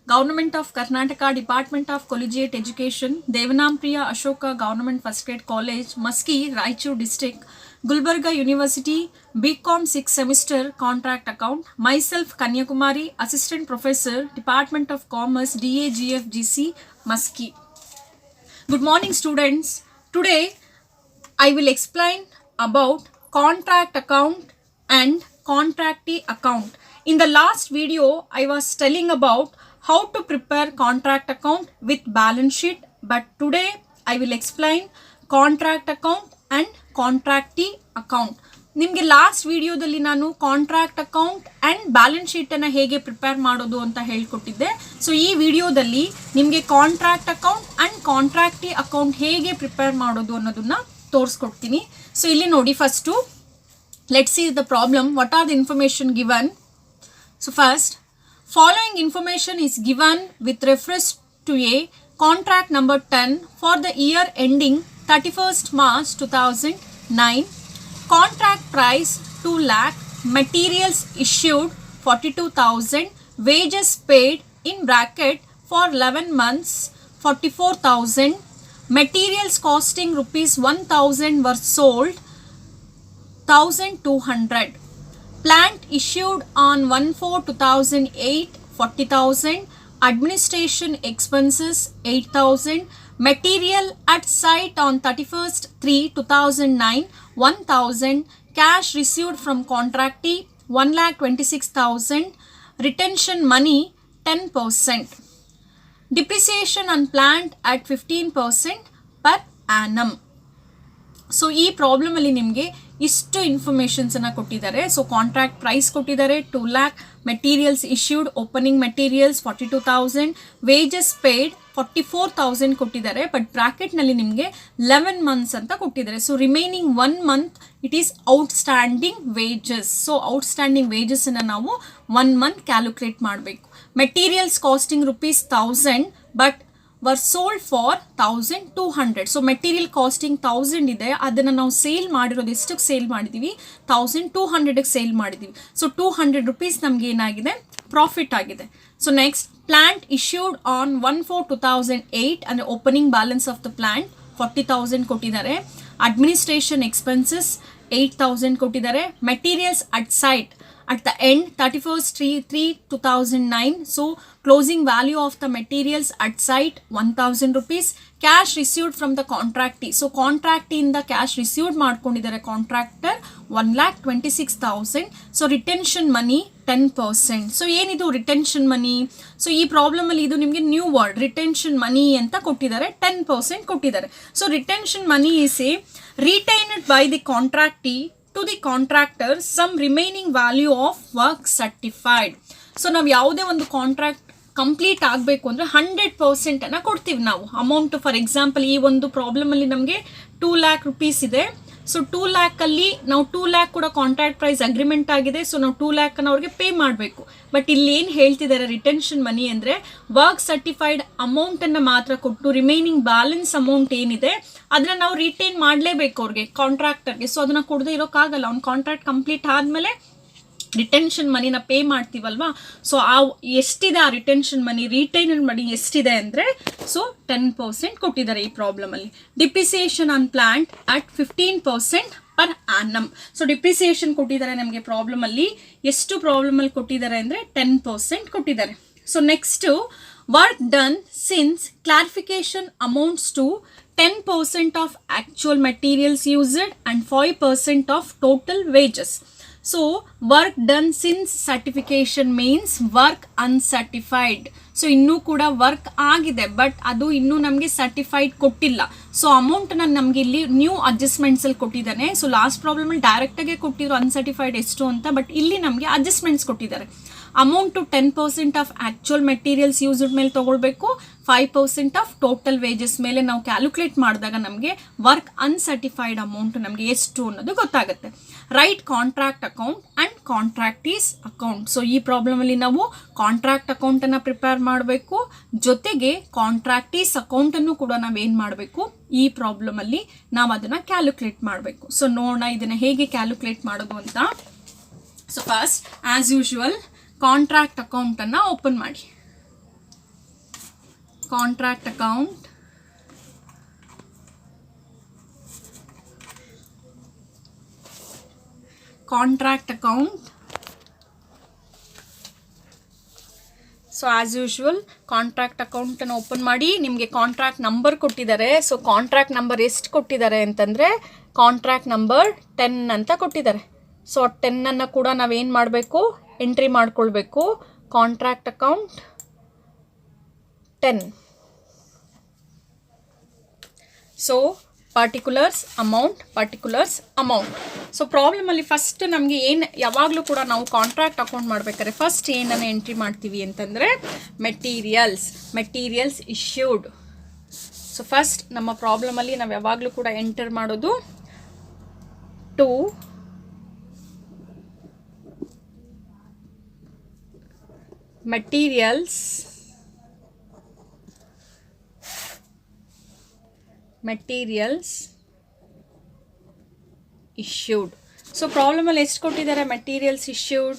Government of Karnataka, Department of Collegiate Education, Devanampriya Ashoka Government First Grade College, Maski, Raichur District, Gulbarga University, BCom 6th semester contract account. Myself Kanyakumari, Assistant Professor, Department of Commerce, DAGFGC, Maski. Good morning students. Today I will explain about contract account and contractee account. In the last video I was telling about how to prepare contract account with balance sheet, but today I will explain contract account and contractee account. ನಿಮಗೆ last ವಿಡಿಯೋದಲ್ಲಿ ನಾನು contract account and balance ಶೀಟನ್ನು ಹೇಗೆ prepare ಮಾಡೋದು ಅಂತ ಹೇಳ್ಕೊಟ್ಟಿದ್ದೆ. So ಈ ವಿಡಿಯೋದಲ್ಲಿ ನಿಮಗೆ contract account and contractee account ಹೇಗೆ ಪ್ರಿಪೇರ್ ಮಾಡೋದು ಅನ್ನೋದನ್ನ ತೋರಿಸ್ಕೊಡ್ತೀನಿ. ಸೊ ಇಲ್ಲಿ ನೋಡಿ, first let's see the problem. What are the information given? So first, following information is given with reference to a contract number 10 for the year ending 31st March 2009. Contract price 2 lakh, materials issued 42,000, wages paid in bracket for 11 months 44,000, materials costing rupees 1,000 were sold 1,200. Plant issued on 1/4/2008 40,000, administration expenses 8,000, material at site on 31st/3/2009 1,000, cash received from contractee 1,26,000, retention money 10%, depreciation on plant at 15% per annum. So ಈ ಪ್ರಾಬ್ಲಮಲ್ಲಿ ನಿಮಗೆ ಇಷ್ಟು ಇನ್ಫಾರ್ಮೇಷನ್ಸನ್ನು ಕೊಟ್ಟಿದ್ದಾರೆ. So contract price ಕೊಟ್ಟಿದ್ದಾರೆ 2 lakh, materials issued opening materials 42,000, wages paid 44,000 ಕೊಟ್ಟಿದ್ದಾರೆ. But ಬ್ರಾಕೆಟ್ನಲ್ಲಿ ನಿಮಗೆ 11 months ಅಂತ ಕೊಟ್ಟಿದ್ದಾರೆ. So remaining 1 month it is outstanding wages. So outstanding ವೇಜಸ್ಸನ್ನು ನಾವು 1 month ಕ್ಯಾಲ್ಕುಲೇಟ್ ಮಾಡಬೇಕು. Materials costing rupees 1,000 but were sold for 1,200. So material costing 1,000 ಇದೆ, ಅದನ್ನು ನಾವು ಸೇಲ್ ಮಾಡಿರೋದು ಎಷ್ಟಕ್ಕೆ ಸೇಲ್ ಮಾಡಿದ್ದೀವಿ? 1,200ಗೆ ಸೇಲ್ ಮಾಡಿದ್ದೀವಿ. ಸೊ 200 rupees ನಮಗೆ ಏನಾಗಿದೆ? ಪ್ರಾಫಿಟ್ ಆಗಿದೆ. So next, plant issued on 1/4/2008 ಅಂದರೆ opening balance of the plant 40,000 ಕೊಟ್ಟಿದ್ದಾರೆ. ಅಡ್ಮಿನಿಸ್ಟ್ರೇಷನ್ ಎಕ್ಸ್ಪೆನ್ಸಸ್ 8,000 ಕೊಟ್ಟಿದ್ದಾರೆ. Materials at site at the end 31st/3/2009. so closing value of the materials at site 1,000 rupees. cash received from the contractee. so contractee ಇಂದ cash received ಮಾಡ್ಕೊಂಡಿದ್ದಾರೆ contractor 1,26,000. so retention money 10%. So ಏನಿದು retention ಮನಿ? So ಈ ಪ್ರಾಬ್ಲಮಲ್ಲಿ ಇದು ನಿಮಗೆ new word, retention ಮನಿ ಅಂತ ಕೊಟ್ಟಿದ್ದಾರೆ, 10% ಕೊಟ್ಟಿದ್ದಾರೆ. So retention money is a retained by the contractee to the contractor some remaining value of work certified. ಸೊ ನಾವು ಯಾವುದೇ ಒಂದು ಕಾಂಟ್ರಾಕ್ಟ್ ಕಂಪ್ಲೀಟ್ ಆಗಬೇಕು ಅಂದರೆ 100% ಅನ್ನು ಕೊಡ್ತೀವಿ ನಾವು ಅಮೌಂಟ್. ಫಾರ್ ಎಕ್ಸಾಂಪಲ್, ಈ ಒಂದು ಪ್ರಾಬ್ಲಮಲ್ಲಿ ನಮಗೆ 2 lakh rupees ಇದೆ. ಸೊ 2 lakh ನಾವು 2 lakh ಕೂಡ ಕಾಂಟ್ರಾಕ್ಟ್ ಪ್ರೈಸ್ ಅಗ್ರಿಮೆಂಟ್ ಆಗಿದೆ. ಸೊ ನಾವು 2 lakh ಅವ್ರಿಗೆ ಪೇ ಮಾಡಬೇಕು. ಬಟ್ ಇಲ್ಲಿ ಏನು ಹೇಳ್ತಿದ್ದಾರೆ, ರಿಟೆನ್ಷನ್ ಮನಿ ಅಂದರೆ ವರ್ಕ್ ಸರ್ಟಿಫೈಡ್ ಅಮೌಂಟನ್ನು ಮಾತ್ರ ಕೊಟ್ಟು ರಿಮೈನಿಂಗ್ ಬ್ಯಾಲೆನ್ಸ್ ಅಮೌಂಟ್ ಏನಿದೆ ಅದನ್ನ ನಾವು ರಿಟೈನ್ ಮಾಡಲೇಬೇಕು ಅವ್ರಿಗೆ, ಕಾಂಟ್ರಾಕ್ಟರ್ಗೆ. ಸೊ ಅದನ್ನು ಕೊಡದೇ ಇರೋಕ್ಕಾಗಲ್ಲ. ಅವ್ನ ಕಾಂಟ್ರಾಕ್ಟ್ ಕಂಪ್ಲೀಟ್ ಆದಮೇಲೆ ರಿಟೆನ್ಷನ್ ಮನಿನ ಪೇ ಮಾಡ್ತೀವಲ್ವಾ. ಸೊ ಆ ಎಷ್ಟಿದೆ ಆ ರಿಟೆನ್ಷನ್ ಮನಿ, ರಿಟೈನ್ಡ್ ಮನಿ ಎಷ್ಟಿದೆ ಅಂದರೆ ಸೊ 10% ಕೊಟ್ಟಿದ್ದಾರೆ ಈ ಪ್ರಾಬ್ಲಮಲ್ಲಿ. Depreciation on plant at 15% per annum. So depreciation ಕೊಟ್ಟಿದ್ದಾರೆ ನಮಗೆ ಪ್ರಾಬ್ಲಮಲ್ಲಿ. ಎಷ್ಟು ಪ್ರಾಬ್ಲಮಲ್ಲಿ ಕೊಟ್ಟಿದ್ದಾರೆ ಅಂದರೆ 10% ಕೊಟ್ಟಿದ್ದಾರೆ. So next, work done since clarification amounts to 10% of actual materials used and 5% of total wages. So work done since certification means work uncertified. So ಇನ್ನೂ ಕೂಡ ವರ್ಕ್ ಆಗಿದೆ ಬಟ್ ಅದು ಇನ್ನೂ ನಮಗೆ ಸರ್ಟಿಫೈಡ್ ಕೊಟ್ಟಿಲ್ಲ. ಸೊ ಅಮೌಂಟನ್ನು ನಮಗೆ ಇಲ್ಲಿ ನ್ಯೂ ಅಡ್ಜಸ್ಟ್ಮೆಂಟ್ಸಲ್ಲಿ ಕೊಟ್ಟಿದ್ದಾನೆ. ಸೊ ಲಾಸ್ಟ್ ಪ್ರಾಬ್ಲಮಲ್ಲಿ ಡೈರೆಕ್ಟಾಗೆ ಕೊಟ್ಟಿರೋ ಅನ್ಸರ್ಟಿಫೈಡ್ ಎಷ್ಟು ಅಂತ, ಬಟ್ ಇಲ್ಲಿ ನಮಗೆ ಅಡ್ಜಸ್ಟ್ಮೆಂಟ್ಸ್ ಕೊಟ್ಟಿದ್ದಾರೆ. Amount 10% of actual materials used ಮೇಲೆ ತೊಗೊಳ್ಬೇಕು, 5% ಆಫ್ ಟೋಟಲ್ ವೇಜಸ್ ಮೇಲೆ ನಾವು ಕ್ಯಾಲ್ಕುಲೇಟ್ ಮಾಡಿದಾಗ ನಮಗೆ ವರ್ಕ್ ಅನ್ಸರ್ಟಿಫೈಡ್ ಅಮೌಂಟ್ ನಮಗೆ ಎಷ್ಟು ಅನ್ನೋದು ಗೊತ್ತಾಗುತ್ತೆ. Right contract account and contractee's account. So ಈ ಪ್ರಾಬ್ಲಮಲ್ಲಿ ನಾವು ಕಾಂಟ್ರಾಕ್ಟ್ ಅಕೌಂಟನ್ನು ಪ್ರಿಪೇರ್ ಮಾಡಬೇಕು, ಜೊತೆಗೆ ಕಾಂಟ್ರಾಕ್ಟೀಸ್ ಅಕೌಂಟನ್ನು ಕೂಡ ನಾವೇನು ಮಾಡಬೇಕು, ಈ ಪ್ರಾಬ್ಲಮಲ್ಲಿ ನಾವು ಅದನ್ನು ಕ್ಯಾಲ್ಕುಲೇಟ್ ಮಾಡಬೇಕು. ಸೊ ನೋಡೋಣ ಇದನ್ನು ಹೇಗೆ ಕ್ಯಾಲ್ಕುಲೇಟ್ ಮಾಡೋದು ಅಂತ. So first as usual contract ಅಕೌಂಟನ್ನು ಓಪನ್ ಮಾಡಿ. contract account, contract account. So as usual contract ಅಕೌಂಟನ್ನು ಓಪನ್ ಮಾಡಿ ನಿಮಗೆ ಕಾಂಟ್ರಾಕ್ಟ್ ನಂಬರ್ ಕೊಟ್ಟಿದ್ದಾರೆ. ಸೊ ಕಾಂಟ್ರಾಕ್ಟ್ ನಂಬರ್ ಎಷ್ಟು ಕೊಟ್ಟಿದ್ದಾರೆ ಅಂತಂದರೆ ಕಾಂಟ್ರಾಕ್ಟ್ ನಂಬರ್ 10 ಅಂತ ಕೊಟ್ಟಿದ್ದಾರೆ. ಸೊ 10 ಕೂಡ ನಾವೇನು ಮಾಡಬೇಕು, ಎಂಟ್ರಿ ಮಾಡ್ಕೊಳ್ಬೇಕು. Contract account 10. So particulars amount. So ಪ್ರಾಬ್ಲಮಲ್ಲಿ ಫಸ್ಟ್ ನಮಗೆ ಏನು ಯಾವಾಗಲೂ ಕೂಡ ನಾವು ಕಾಂಟ್ರಾಕ್ಟ್ ಅಕೌಂಟ್ ಮಾಡಬೇಕಾದ್ರೆ ಫಸ್ಟ್ ಏನನ್ನು ಎಂಟ್ರಿ ಮಾಡ್ತೀವಿ ಅಂತಂದರೆ ಮೆಟೀರಿಯಲ್ಸ್ ಇಶ್ಯೂಡ್. ಸೊ ಫಸ್ಟ್ ನಮ್ಮ ಪ್ರಾಬ್ಲಮಲ್ಲಿ ನಾವು ಯಾವಾಗಲೂ ಕೂಡ ಎಂಟರ್ ಮಾಡೋದು ಟು ಮೆಟೀರಿಯಲ್ಸ್ ಇಶ್ಯೂಡ್. ಸೊ ಪ್ರಾಬ್ಲಮಲ್ಲಿ ಎಷ್ಟು ಕೊಟ್ಟಿದ್ದಾರೆ? Materials issued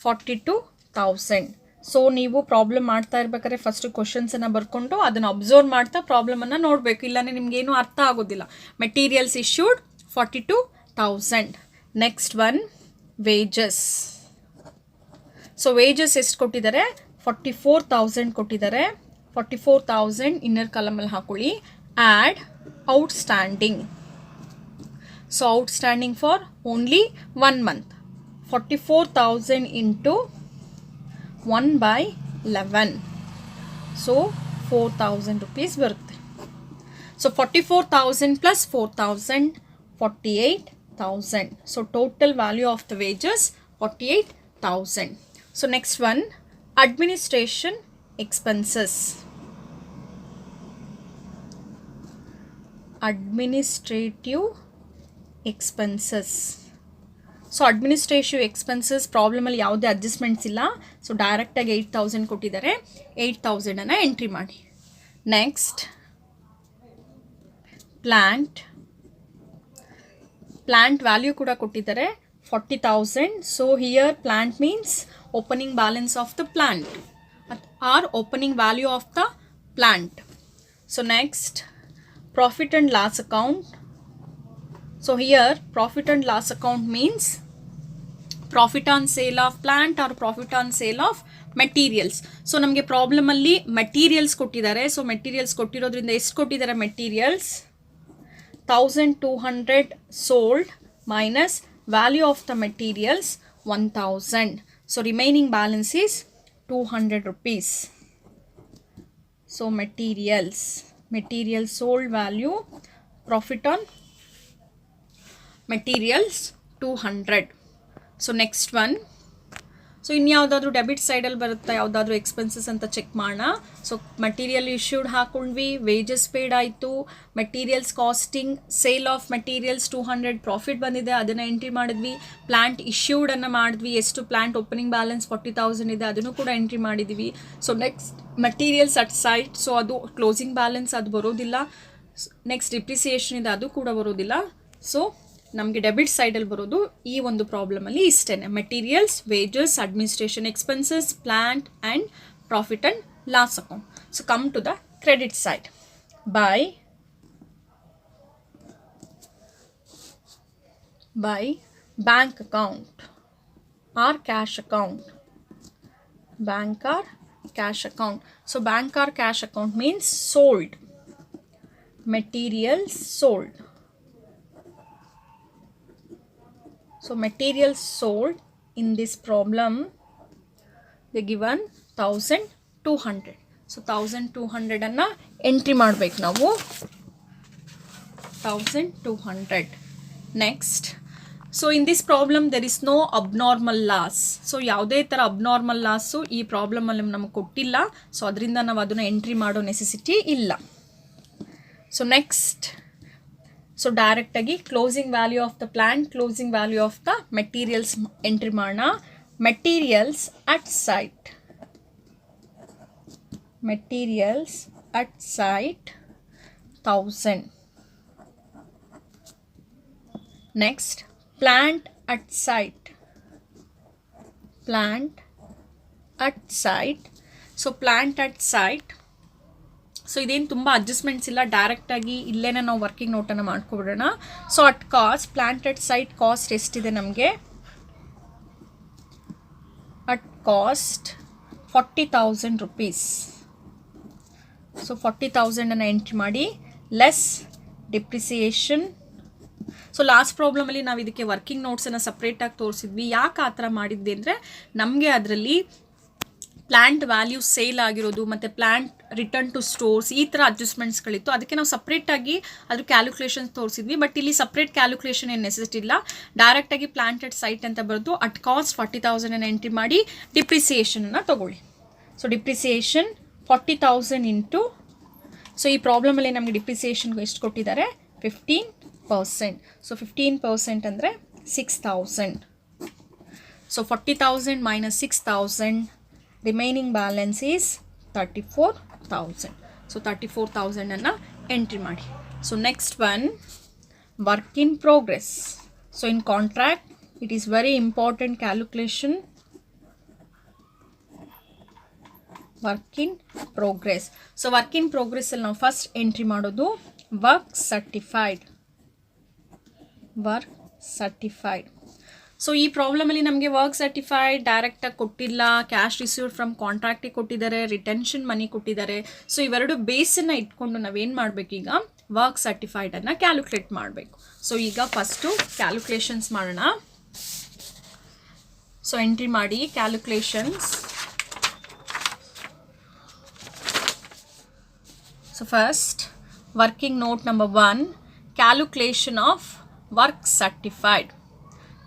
42,000. ಸೊ ನೀವು ಪ್ರಾಬ್ಲಮ್ ಮಾಡ್ತಾ ಇರ್ಬೇಕಾದ್ರೆ ಫಸ್ಟ್ ಕ್ವಶನ್ಸನ್ನು ಬರ್ಕೊಂಡು ಅದನ್ನು ಅಬ್ಸರ್ವ್ ಮಾಡ್ತಾ ಪ್ರಾಬ್ಲಮನ್ನು ನೋಡಬೇಕು, ಇಲ್ಲಾಂದರೆ ನಿಮಗೇನು ಅರ್ಥ ಆಗೋದಿಲ್ಲ. Materials issued 42,000. Next one wages. So wages ಎಷ್ಟು ಕೊಟ್ಟಿದ್ದಾರೆ? 44,000 ಕೊಟ್ಟಿದ್ದಾರೆ. 44,000 ಇನ್ನರ್ ಕಾಲಮಲ್ಲಿ ಹಾಕೊಳ್ಳಿ. Add outstanding. So outstanding for only 1 month. 44,000 ಇಂಟು 1/11. ಸೊ 4,000 rupees ಬರುತ್ತೆ. So 44,000 plus 4,000 48,000. So total value of the wages 48,000. So next one administration expenses. Administrative expenses. So administrative expenses ಪ್ರಾಬ್ಲಮಲ್ಲಿ ಯಾವುದೇ adjustments ಇಲ್ಲ. ಸೊ ಡೈರೆಕ್ಟಾಗಿ 8,000 ಕೊಟ್ಟಿದ್ದಾರೆ. 8,000 ಎಂಟ್ರಿ ಮಾಡಿ. ನೆಕ್ಸ್ಟ್ ಪ್ಲ್ಯಾಂಟ್ ವ್ಯಾಲ್ಯೂ ಕೂಡ ಕೊಟ್ಟಿದ್ದಾರೆ 40,000. So here plant means opening balance of the plant or opening value of the plant. So next profit and loss account. So here profit and loss account means profit on sale of plant or profit on sale of materials. So ನಮಗೆ problem ಅಲ್ಲಿ materials ಕೊಟ್ಟಿದ್ದಾರೆ. So materials ಕೊಟ್ಟಿರೋದ್ರಿಂದ ಎಷ್ಟು ಕೊಟ್ಟಿದ್ದಾರೆ? Materials 1,200 sold minus value of the materials 1,000. So remaining balance is 200 rupees. So materials sold value, profit on materials 200. So next one. So ಇನ್ಯಾವುದಾದ್ರೂ debit ಸೈಡಲ್ಲಿ ಬರುತ್ತಾ, ಯಾವುದಾದ್ರೂ expenses ಅಂತ ಚೆಕ್ ಮಾಡೋಣ. ಸೊ ಮೆಟೀರಿಯಲ್ ಇಶ್ಯೂಡ್ ಹಾಕೊಂಡ್ವಿ, wages paid ಆಯಿತು, materials costing, sale of materials 200 profit ಬಂದಿದೆ, ಅದನ್ನು ಎಂಟ್ರಿ ಮಾಡಿದ್ವಿ. ಪ್ಲ್ಯಾಂಟ್ ಇಶ್ಯೂಡನ್ನು ಮಾಡಿದ್ವಿ, ಎಷ್ಟು ಪ್ಲ್ಯಾಂಟ್ ಓಪನಿಂಗ್ ಬ್ಯಾಲೆನ್ಸ್ 40,000 ಇದೆ, ಅದನ್ನು ಕೂಡ ಎಂಟ್ರಿ ಮಾಡಿದ್ದೀವಿ. So next materials at site. So ಅದು ಕ್ಲೋಸಿಂಗ್ ಬ್ಯಾಲೆನ್ಸ್ ಅದು ಬರೋದಿಲ್ಲ. ನೆಕ್ಸ್ಟ್ ಡಿಪ್ರಿಸಿಯೇಷನ್ ಇದೆ, ಅದು ಕೂಡ ಬರೋದಿಲ್ಲ. ಸೊ ನಮಗೆ ಡೆಬಿಟ್ ಸೈಡಲ್ಲಿ ಬರೋದು ಈ ಒಂದು ಪ್ರಾಬ್ಲಮಲ್ಲಿ ಇಷ್ಟೇ. Materials, wages, administration expenses, plant and profit and loss account. So come to the credit side. By bank account or cash account. Bank or cash account. So bank or cash account means sold. Materials sold. So materials sold in this problem, they given 1,200. So 1,200 ಅನ್ನ entry ಮಾಡಬೇಕು ನಾವು. 1,200. Next. So in this problem there is no abnormal loss. So ಯಾವುದೇ ಥರ abnormal loss ಈ ಪ್ರಾಬ್ಲಮಲ್ಲಿ ನಮಗೆ ಕೊಟ್ಟಿಲ್ಲ. So ಅದರಿಂದ ನಾವು ಅದನ್ನು ಎಂಟ್ರಿ ಮಾಡೋ ನೆಸೆಸಿಟಿ ಇಲ್ಲ. ಸೊ ನೆಕ್ಸ್ಟ್, ಸೊ ಡೈರೆಕ್ಟಾಗಿ closing value of the plant, closing value of the materials entry ಮಾಡೋಣ. Materials at site, materials at site 1,000. Next, plant at site, plant at site. So plant at site. So ಇದೇನು ತುಂಬ adjustments ಇಲ್ಲ, ಡೈರೆಕ್ಟಾಗಿ ಇಲ್ಲೇನೆ ನಾವು working ನೋಟನ್ನು ಮಾಡ್ಕೊಬಿಡೋಣ. So at cost, plant at site cost ಎಷ್ಟಿದೆ ನಮಗೆ? At cost 40,000 rupees. So 40,000 entry ಮಾಡಿ, ಲೆಸ್ ಡಿಪ್ರಿಸಿಯೇಷನ್. ಸೊ ಲಾಸ್ಟ್ ಪ್ರಾಬ್ಲಮಲ್ಲಿ ನಾವು ಇದಕ್ಕೆ ವರ್ಕಿಂಗ್ ನೋಟ್ಸನ್ನು ಸಪ್ರೇಟಾಗಿ ತೋರಿಸಿದ್ವಿ. ಯಾಕೆ ಆ ಥರ ಮಾಡಿದ್ವಿ ಅಂದರೆ ನಮಗೆ ಅದರಲ್ಲಿ ಪ್ಲ್ಯಾಂಟ್ ವ್ಯಾಲ್ಯೂ ಸೇಲ್ ಆಗಿರೋದು ಮತ್ತು ಪ್ಲ್ಯಾಂಟ್ ರಿಟರ್ನ್ ಟು ಸ್ಟೋರ್ಸ್ ಈ ಥರ ಅಡ್ಜಸ್ಟ್ಮೆಂಟ್ಸ್ಗಳಿತ್ತು. ಅದಕ್ಕೆ ನಾವು ಸಪ್ರೇಟಾಗಿ ಅದ್ರ ಕ್ಯಾಲ್ಕುಲೇಷನ್ಸ್ ತೋರಿಸಿದ್ವಿ. ಬಟ್ ಇಲ್ಲಿ ಸಪ್ರೇಟ್ ಕ್ಯಾಲ್ಕುಲೇಷನ್ ಏನು ನೆಸೆಸಿಟಿ ಇಲ್ಲ, ಡೈರೆಕ್ಟಾಗಿ ಪ್ಲಾಂಟ್ ಅಟ್ ಸೈಟ್ ಅಂತ ಬರೆದು ಅಟ್ ಕಾಸ್ಟ್ 40,000 ಎಂಟ್ರಿ ಮಾಡಿ ಡಿಪ್ರಿಸಿಯೇಷನನ್ನು ತೊಗೊಳ್ಳಿ. ಸೊ ಡಿಪ್ರಿಸಿಯೇಷನ್ 40,000 ಇಂಟು, ಸೊ ಈ ಪ್ರಾಬ್ಲಮಲ್ಲಿ ನಮಗೆ ಡಿಪ್ರಿಸಿಯೇಷನ್ಗೆ ಎಷ್ಟು ಕೊಟ್ಟಿದ್ದಾರೆ? 15%. ಸೊ 15% ಅಂದರೆ 6,000. So 40,000 minus 6,000, remaining balance is 34,000. So 34,000 ಅನ್ನು ಎಂಟ್ರಿ ಮಾಡಿ. So next one, work in progress. So in contract it is very important calculation. Work in progress. So work in ಪ್ರೋಗ್ರೆಸ್ಸಲ್ಲಿ ನಾವು ಫಸ್ಟ್ ಎಂಟ್ರಿ ಮಾಡೋದು work certified. Work certified. So ಈ ಪ್ರಾಬ್ಲಮಲ್ಲಿ ನಮಗೆ work certified ಡೈರೆಕ್ಟಾಗಿ ಕೊಟ್ಟಿಲ್ಲ, ಕ್ಯಾಶ್ ರಿಸೀವ್ಡ್ ಫ್ರಮ್ ಕಾಂಟ್ರಾಕ್ಟಿಗೆ ಕೊಟ್ಟಿದ್ದಾರೆ, retention ಮನಿ ಕೊಟ್ಟಿದ್ದಾರೆ. ಸೊ ಇವೆರಡು ಬೇಸನ್ನು ಇಟ್ಕೊಂಡು ನಾವೇನು ಮಾಡಬೇಕೀಗ? ವರ್ಕ್ ಸರ್ಟಿಫೈಡನ್ನು ಕ್ಯಾಲ್ಕುಲೇಟ್ ಮಾಡಬೇಕು. ಸೊ ಈಗ ಫಸ್ಟು ಕ್ಯಾಲ್ಕುಲೇಷನ್ಸ್ ಮಾಡೋಣ. ಸೊ ಎಂಟ್ರಿ ಮಾಡಿ calculations. So first working note number 1, calculation of work certified.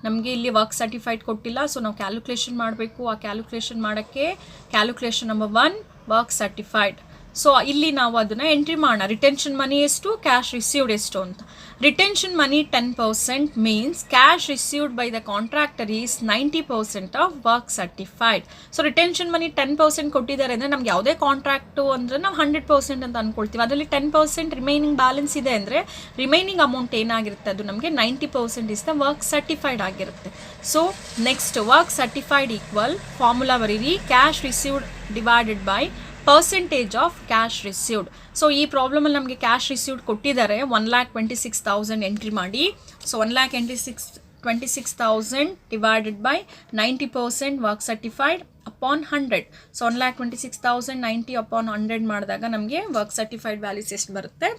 ನಮಗೆ ಇಲ್ಲಿ ವರ್ಕ್ ಸರ್ಟಿಫೈಡ್ ಕೊಟ್ಟಿಲ್ಲ, ಸೊ ನಾವು ಕ್ಯಾಲ್ಕುಲೇಷನ್ ಮಾಡಬೇಕು. ಆ ಕ್ಯಾಲ್ಕುಲೇಷನ್ ಮಾಡೋಕ್ಕೆ calculation number 1 work certified. So ಇಲ್ಲಿ ನಾವು ಅದನ್ನು ಎಂಟ್ರಿ ಮಾಡೋಣ. ರಿಟೆನ್ಷನ್ ಮನಿ ಎಷ್ಟು, ಕ್ಯಾಶ್ ರಿಸೀವ್ಡ್ ಎಷ್ಟು ಅಂತ. Retention money 10% means cash received by the contractor is 90% of work certified. So retention money 10% ಕೊಟ್ಟಿದ್ದಾರೆ ಅಂದರೆ ನಮ್ಗೆ ಯಾವುದೇ ಕಾಂಟ್ರಾಕ್ಟು ಅಂದರೆ ನಾವು 100% ಅಂತ ಅಂದ್ಕೊಳ್ತೀವಿ. ಅದರಲ್ಲಿ 10% ರಿಮೈನಿಂಗ್ ಬ್ಯಾಲೆನ್ಸ್ ಇದೆ ಅಂದರೆ ರಿಮೈನಿಂಗ್ ಅಮೌಂಟ್ ಏನಾಗಿರುತ್ತೆ ಅದು ನಮಗೆ 90% ಇಸ್ ದ ವರ್ಕ್ ಸರ್ಟಿಫೈಡ್ ಆಗಿರುತ್ತೆ. So next work certified equal formula ಬರೀರಿ, cash received divided by percentage of cash received. So ಈ ಪ್ರಾಬ್ಲಮಲ್ಲಿ ನಮಗೆ ಕ್ಯಾಶ್ ರಿಸೀವ್ಡ್ ಕೊಟ್ಟಿದ್ದಾರೆ 1,26,000 ಎಂಟ್ರಿ ಮಾಡಿ. So 1,26,000 divided by 90% work certified upon 100. So 1,26,000 90 upon 100 ಮಾಡಿದಾಗ ನಮಗೆ ವರ್ಕ್ ಸರ್ಟಿಫೈಡ್ ವ್ಯಾಲ್ಯೂಸ್ ಎಷ್ಟು ಬರುತ್ತೆ?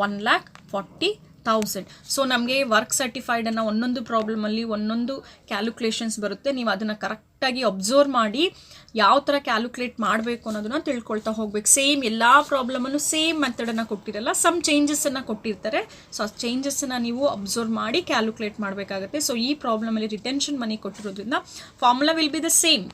1,40,000. ಸೊ ನಮಗೆ ವರ್ಕ್ ಸರ್ಟಿಫೈಡನ್ನು ಒಂದೊಂದು ಪ್ರಾಬ್ಲಮಲ್ಲಿ ಒಂದೊಂದು ಕ್ಯಾಲ್ಕುಲೇಷನ್ಸ್ ಬರುತ್ತೆ. ನೀವು ಅದನ್ನು ಕರೆಕ್ಟಾಗಿ ಅಬ್ಸರ್ವ್ ಮಾಡಿ ಯಾವ ಥರ ಕ್ಯಾಲ್ಕುಲೇಟ್ ಮಾಡಬೇಕು ಅನ್ನೋದನ್ನ ತಿಳ್ಕೊಳ್ತಾ ಹೋಗ್ಬೇಕು. ಸೇಮ್ ಎಲ್ಲ ಪ್ರಾಬ್ಲಮನ್ನು ಸೇಮ್ ಮೆಥಡನ್ನು ಕೊಟ್ಟಿರಲ್ಲ, ಸಮ್ ಚೇಂಜಸ್ಸನ್ನು ಕೊಟ್ಟಿರ್ತಾರೆ. ಸೊ ಆ ಚೇಂಜಸ್ಸನ್ನು ನೀವು ಅಬ್ಸರ್ವ್ ಮಾಡಿ ಕ್ಯಾಲ್ಕುಲೇಟ್ ಮಾಡಬೇಕಾಗುತ್ತೆ. ಸೊ ಈ ಪ್ರಾಬ್ಲಮಲ್ಲಿ ರಿಟೆನ್ಷನ್ ಮನಿ ಕೊಟ್ಟಿರೋದ್ರಿಂದ formula will be the same,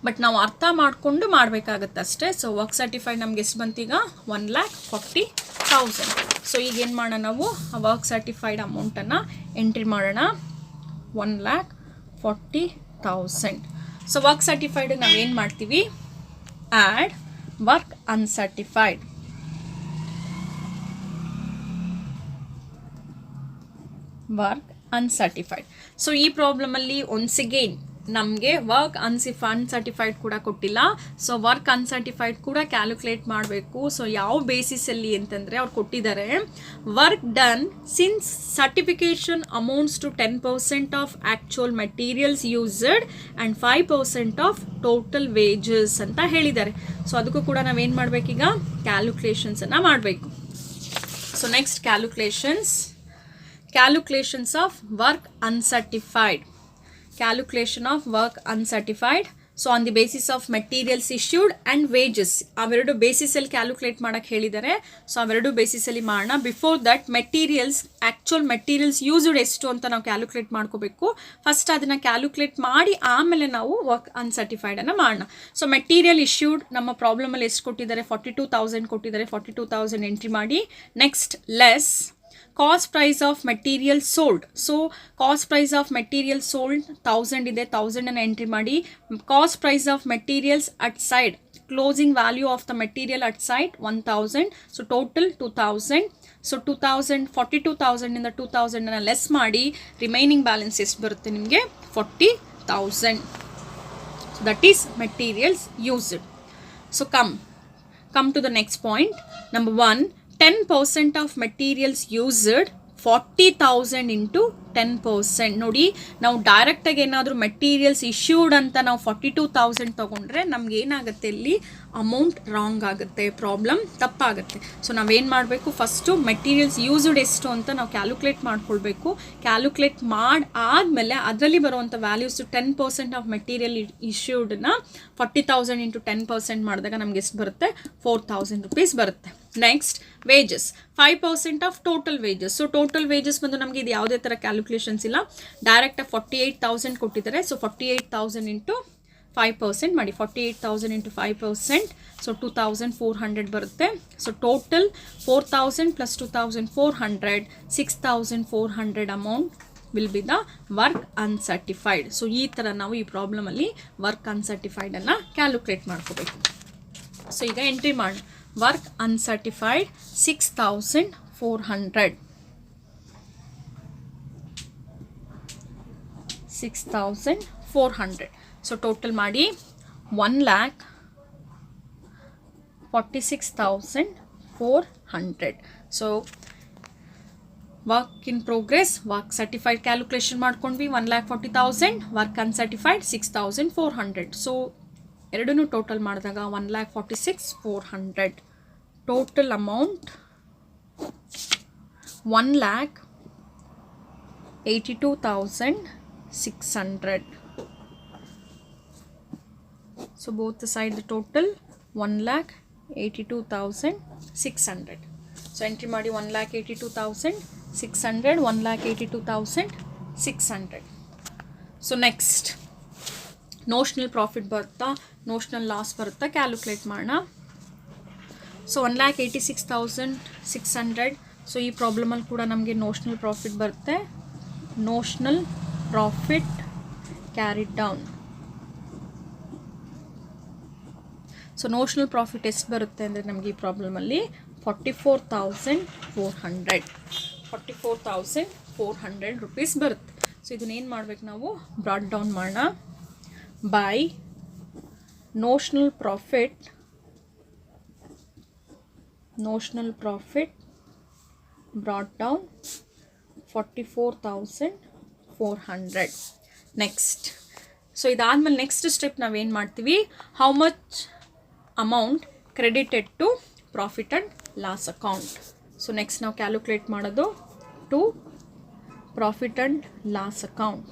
but ನಾವು ಅರ್ಥ ಮಾಡಿಕೊಂಡು ಮಾಡಬೇಕಾಗತ್ತೆ ಅಷ್ಟೇ. ಸೊ ವರ್ಕ್ ಸರ್ಟಿಫೈಡ್ ನಮ್ಗೆ ಎಷ್ಟು ಬಂತೀಗ? 1,40,000. ಸೊ ಈಗ ಏನು ಮಾಡೋಣ, ನಾವು ಆ ವರ್ಕ್ ಸರ್ಟಿಫೈಡ್ ಅಮೌಂಟನ್ನು ಎಂಟ್ರಿ ಮಾಡೋಣ. 1,40,000. ಸೊ ವರ್ಕ್ ಸರ್ಟಿಫೈಡ್ ನಾವೇನು ಮಾಡ್ತೀವಿ? Add work uncertified. Work uncertified. So ಈ ಪ್ರಾಬ್ಲಮಲ್ಲಿ ಒನ್ಸ್ ಅಗೇನ್ ನಮಗೆ ವರ್ಕ್ ಅನ್ಸರ್ಟಿಫೈಡ್ ಕೂಡ ಕೊಟ್ಟಿಲ್ಲ. ಸೊ ವರ್ಕ್ ಅನ್ಸರ್ಟಿಫೈಡ್ ಕೂಡ ಕ್ಯಾಲ್ಕುಲೇಟ್ ಮಾಡಬೇಕು. ಸೊ ಯಾವ ಬೇಸಿಸಲ್ಲಿ ಅಂತಂದರೆ ಅವ್ರು ಕೊಟ್ಟಿದ್ದಾರೆ, work done since certification amounts to 10% of actual materials used and 5% of total wages ಅಂತ ಹೇಳಿದ್ದಾರೆ. ಸೊ ಅದಕ್ಕೂ ಕೂಡ ನಾವೇನು ಮಾಡಬೇಕೀಗ? ಕ್ಯಾಲ್ಕುಲೇಷನ್ಸನ್ನು ಮಾಡಬೇಕು. So next calculations of work uncertified. Calculation of work uncertified. So on the basis of materials issued and wages, ಅವೆರಡು ಬೇಸಿಸಲ್ಲಿ calculate ಮಾಡೋಕ್ಕೆ ಹೇಳಿದ್ದಾರೆ. ಸೊ ಅವೆರಡು ಬೇಸಿಸಲ್ಲಿ ಮಾಡೋಣ. Before that actual materials used ಎಷ್ಟು ಅಂತ ನಾವು ಕ್ಯಾಲ್ಕುಲೇಟ್ ಮಾಡ್ಕೋಬೇಕು. ಫಸ್ಟ್ ಅದನ್ನು ಕ್ಯಾಲ್ಕುಲೇಟ್ ಮಾಡಿ ಆಮೇಲೆ ನಾವು ವರ್ಕ್ ಅನ್ಸರ್ಟಿಫೈಡನ್ನು ಮಾಡೋಣ. ಸೊ ಮೆಟೀರಿಯಲ್ ಇಶ್ಯೂಡ್ ನಮ್ಮ ಪ್ರಾಬ್ಲಮಲ್ಲಿ ಎಷ್ಟು ಕೊಟ್ಟಿದ್ದಾರೆ? 42,000 ಕೊಟ್ಟಿದ್ದಾರೆ. 42,000 ಎಂಟ್ರಿ ಮಾಡಿ. Next less cost price of material sold. So cost price of material sold 1,000 ಇದೆ, 1,000 ಎಂಟ್ರಿ ಮಾಡಿ. Cost price of materials at side, closing value of the material at side 1,000. So total 2,000. So 2,000 42,000 ಇಂದ 2,000 less ಮಾಡಿ remaining balance ಎಷ್ಟು ಬರುತ್ತೆ ನಿಮಗೆ? 40,000. So that is materials used. So come to the next point. Number 1, 10% of materials used 40,000 into 10%. ನೋಡಿ ನಾವು ಡೈರೆಕ್ಟಾಗಿ ಏನಾದರೂ materials issued ಅಂತ ನಾವು 42,000 ತೊಗೊಂಡ್ರೆ ನಮ್ಗೆ ಏನಾಗುತ್ತೆ, ಇಲ್ಲಿ ಅಮೌಂಟ್ ರಾಂಗ್ ಆಗುತ್ತೆ, ಪ್ರಾಬ್ಲಮ್ ತಪ್ಪಾಗುತ್ತೆ. ಸೊ ನಾವೇನು ಮಾಡಬೇಕು, ಫಸ್ಟು ಮೆಟೀರಿಯಲ್ಸ್ ಯೂಸ್ಡ್ ಎಷ್ಟು ಅಂತ ನಾವು ಕ್ಯಾಲ್ಕುಲೇಟ್ ಮಾಡ್ಕೊಳ್ಬೇಕು. ಕ್ಯಾಲ್ಕುಲೇಟ್ ಆದಮೇಲೆ ಅದರಲ್ಲಿ ಬರುವಂಥ ವ್ಯಾಲ್ಯೂಸ್ 10% ಆಫ್ ಮೆಟೀರಿಯಲ್ ಇಶ್ಯೂಡ್ನ 40,000 ಇಂಟು 10% ಮಾಡಿದಾಗ ನಮ್ಗೆ ಎಷ್ಟು ಬರುತ್ತೆ, 4,000 rupees ಬರುತ್ತೆ. Next wages, 5% of total wages. So total wages ಬಂದು ನಮಗೆ ಇದು ಯಾವುದೇ ಥರ ಕ್ಯಾಲ್ಕುಲೇಷನ್ಸ್ ಇಲ್ಲ, ಡೈರೆಕ್ಟಾಗಿ 48,000 ಕೊಟ್ಟಿದ್ದಾರೆ. ಸೊ 48,000 ಇಂಟು 5% ಮಾಡಿ, 48,000 ಇಂಟು 5%, ಸೊ 2,400 ಬರುತ್ತೆ. So total 4,000 plus 2,400, 6,400 amount will be the work uncertified. So ಈ ಥರ ನಾವು ಈ ಪ್ರಾಬ್ಲಮಲ್ಲಿ ವರ್ಕ್ ಅನ್ಸರ್ಟಿಫೈಡನ್ನು ಕ್ಯಾಲ್ಕುಲೇಟ್ ಮಾಡ್ಕೋಬೇಕು. ಸೊ ಈಗ ಎಂಟ್ರಿ ಮಾಡಿ, ವರ್ಕ್ ಅನ್ಸರ್ಟಿಫೈಡ್ 6,400. 6,400. ಸೊ ಟೋಟಲ್ ಮಾಡಿ 1,46,400. So work in progress, work certified calculation ಮಾಡ್ಕೊಂಡ್ವಿ 1,40,000, ವರ್ಕ್ ಅನ್ಸರ್ಟಿಫೈಡ್ 6,400. ಸೊ ಎರಡನ್ನೂ ಟೋಟಲ್ ಮಾಡಿದಾಗ 1,46,400. Total amount 1,82,600. So both the side the total 1,82,600. So entry ಮಾಡಿ 1,82,600, 1,82,600. So next notional profit ಬರುತ್ತಾ, notional loss ಬರುತ್ತಾ, calculate ಮಾಡೋಣ. So 1,86,600. So ಈ ಪ್ರಾಬ್ಲಮಲ್ಲಿ ಕೂಡ ನಮಗೆ ನೋಷನಲ್ ಪ್ರಾಫಿಟ್ ಬರುತ್ತೆ. Notional profit carried down. So notional profit ಎಷ್ಟು ಬರುತ್ತೆ ಅಂದರೆ ನಮಗೆ ಈ ಪ್ರಾಬ್ಲಮಲ್ಲಿ 44,400. 44,400 rupees ಬರುತ್ತೆ. ಸೊ ಇದನ್ನೇನು ಮಾಡ್ಬೇಕು ನಾವು, ಬ್ರಾಡ್ ಡೌನ್ ಮಾಡೋಣ. By notional profit brought down 44,400. Next, so ಇದಾದಮೇಲೆ ನೆಕ್ಸ್ಟ್ ಸ್ಟೆಪ್ ನಾವೇನು ಮಾಡ್ತೀವಿ, how much amount credited to profit and loss account. So next ನಾವು ಕ್ಯಾಲ್ಕುಲೇಟ್ ಮಾಡೋದು to profit and loss account.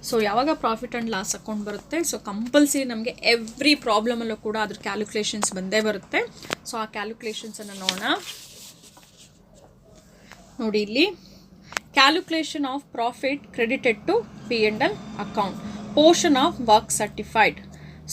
So ಯಾವಾಗ ಪ್ರಾಫಿಟ್ ಆ್ಯಂಡ್ ಲಾಸ್ ಅಕೌಂಟ್ ಬರುತ್ತೆ, so compulsory ನಮಗೆ every ಪ್ರಾಬ್ಲಮಲ್ಲೂ ಕೂಡ ಅದ್ರ ಕ್ಯಾಲ್ಕುಲೇಷನ್ಸ್ ಬಂದೇ ಬರುತ್ತೆ. ಸೊ ಆ ಕ್ಯಾಲ್ಕುಲೇಷನ್ಸನ್ನು ನೋಡೋಣ. ನೋಡಿ ಇಲ್ಲಿ, calculation of profit credited to P&L account, portion of work certified.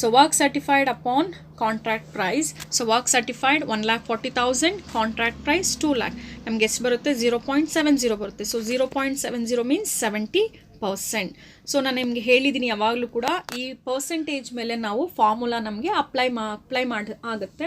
So work certified upon contract price. So work certified 1,40,000, contract price 2 lakh. ನಮಗೆ ಎಷ್ಟು ಬರುತ್ತೆ, 0.70 ಬರುತ್ತೆ. So 0.70 means 70%. ಸೊ ನಾನು ನಿಮಗೆ ಹೇಳಿದ್ದೀನಿ ಯಾವಾಗಲೂ ಕೂಡ ಈ ಪರ್ಸೆಂಟೇಜ್ ಮೇಲೆ ನಾವು ಫಾರ್ಮುಲಾ ನಮಗೆ ಅಪ್ಲೈ ಮಾಡಿ ಆಗುತ್ತೆ.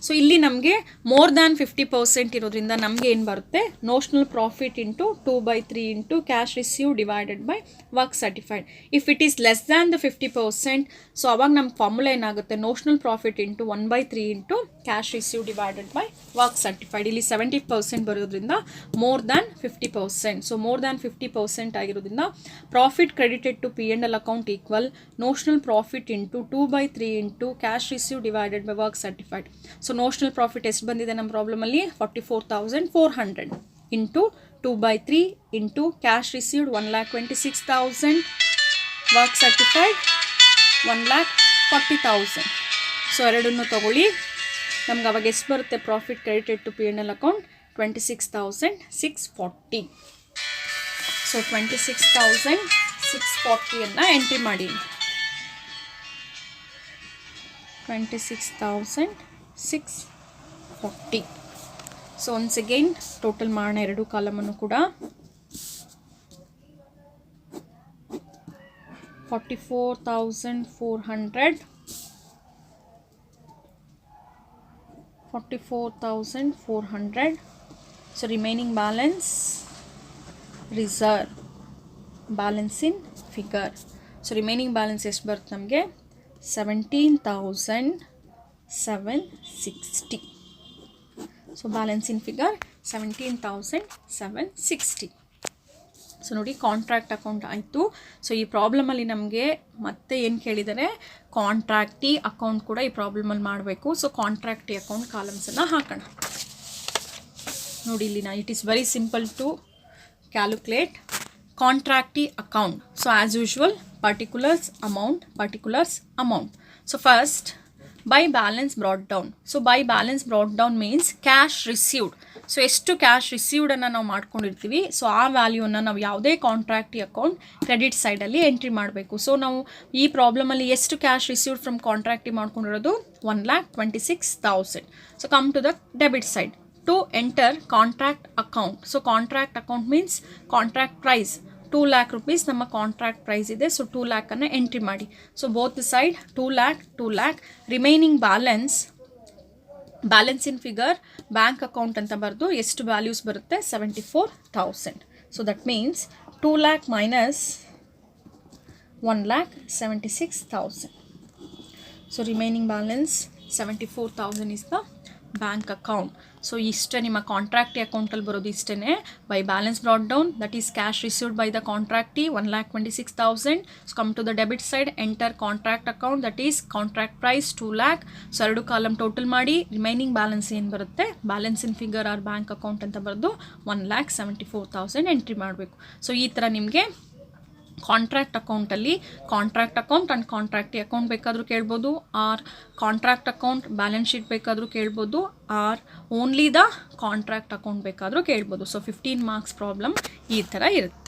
ಸೊ ಇಲ್ಲಿ ನಮಗೆ ಮೋರ್ ದ್ಯಾನ್ 50% ಇರೋದ್ರಿಂದ ನಮಗೆ ಏನು ಬರುತ್ತೆ, notional profit into 2/3 into cash receive divided by work certified. If it is less than the 50%, so ಅವಾಗ ನಮ್ಮ ಫಾರ್ಮುಲಾ ಏನಾಗುತ್ತೆ, notional profit into 1/3 into cash receive divided by work certified. ಇಲ್ಲಿ 70% ಬರೋದ್ರಿಂದ more than 50%. So more than 50% ಆಗಿರೋದ್ರಿಂದ profit credited to P&L account equal notional profit into 2/3 into cash receive divided by work certified. So notional profit ಎಷ್ಟು ಬಂದಿದೆ ನಮ್ಮ ಪ್ರಾಬ್ಲಮಲ್ಲಿ, 44,400 into 2/3 into cash received 1,26,000, work certified 1,40,000. So ಎರಡನ್ನೂ ತಗೊಳ್ಳಿ, ನಮ್ಗೆ ಅವಾಗ ಎಷ್ಟು ಬರುತ್ತೆ, profit credited to P&L account 26,640. So 26,640 entry ಮಾಡಿ. 26,640. ಸೊ ಒನ್ಸ್ ಅಗೈನ್ ಟೋಟಲ್ ಮಾಡೋಣ ಎರಡು ಕಾಲಮನ್ನು ಕೂಡ. 44,400, 44,400. So remaining balance reserve, balance in figure. So remaining balance ಎಷ್ಟು ಬರುತ್ತೆ ನಮಗೆ, 17,600. 17,760. So balance in figure 17,760. So ನೋಡಿ ಕಾಂಟ್ರಾಕ್ಟ್ ಅಕೌಂಟ್ ಆಯಿತು. ಸೊ ಈ ಪ್ರಾಬ್ಲಮಲ್ಲಿ ನಮಗೆ ಮತ್ತೆ ಏನು ಕೇಳಿದರೆ ಕಾಂಟ್ರಾಕ್ಟಿ ಅಕೌಂಟ್ ಕೂಡ ಈ ಪ್ರಾಬ್ಲಮಲ್ಲಿ ಮಾಡಬೇಕು. ಸೊ ಕಾಂಟ್ರಾಕ್ಟಿ ಅಕೌಂಟ್ ಕಾಲಮ್ಸನ್ನು ಹಾಕೋಣ. ನೋಡಿ ಇಲ್ಲಿ it is very simple to calculate contractee account. So as usual particulars amount. So first by balance brought down. So by balance brought down means cash received. So ಎಷ್ಟು cash ರಿಸೀವ್ಡನ್ನು ನಾವು ಮಾಡ್ಕೊಂಡಿರ್ತೀವಿ, so ಆ ವ್ಯಾಲ್ಯೂವನ್ನು ನಾವು ಯಾವುದೇ ಕಾಂಟ್ರಾಕ್ಟಿ ಅಕೌಂಟ್ ಕ್ರೆಡಿಟ್ ಸೈಡಲ್ಲಿ entry ಮಾಡಬೇಕು. So ನಾವು ಈ ಪ್ರಾಬ್ಲಮಲ್ಲಿ ಎಷ್ಟು ಕ್ಯಾಶ್ ರಿಸೀವ್ಡ್ ಫ್ರಮ್ ಕಾಂಟ್ರಾಕ್ಟಿ ಮಾಡ್ಕೊಂಡಿರೋದು 1,26,000. So come to the debit side to enter contract account. So contract account means contract price 2 lakh rupees ನಮ್ಮ ಕಾಂಟ್ರಾಕ್ಟ್ ಪ್ರೈಸ್ ಇದೆ. ಸೊ 2 lakh ಅನ್ನು ಎಂಟ್ರಿ ಮಾಡಿ. So both side 2 lakh remaining balance in figure bank account ಅಂತ ಬರೆದು ಎಷ್ಟು values ಬರುತ್ತೆ 74,000. So that means 2 lakh minus 1,76,000. So remaining balance 74,000 is the bank account. So ಇಷ್ಟೇ ನಿಮ್ಮ ಕಾಂಟ್ರಾಕ್ಟಿ ಅಕೌಂಟಲ್ಲಿ ಬರೋದು ಇಷ್ಟೇ. By balance brought down that is cash received by the contractee 1,26,000. So come to the debit side enter contract account that is contract price 2 lakh. So 2 column total ಮಾಡಿ remaining balance ಏನು ಬರುತ್ತೆ balance in figure or bank account ಅಂತ ಬರೆದು 1,74,000 entry ಮಾಡಬೇಕು. So ಈ ಥರ ನಿಮಗೆ contract ಅಕೌಂಟಲ್ಲಿ contract account and contractee account ಬೇಕಾದರೂ ಕೇಳ್ಬೋದು, or contract account balance sheet ಬೇಕಾದರೂ ಕೇಳ್ಬೋದು, or only the contract account ಬೇಕಾದರೂ ಕೇಳ್ಬೋದು. ಸೊ 15 ಮಾರ್ಕ್ಸ್ ಪ್ರಾಬ್ಲಮ್ ಈ ಥರ ಇರುತ್ತೆ.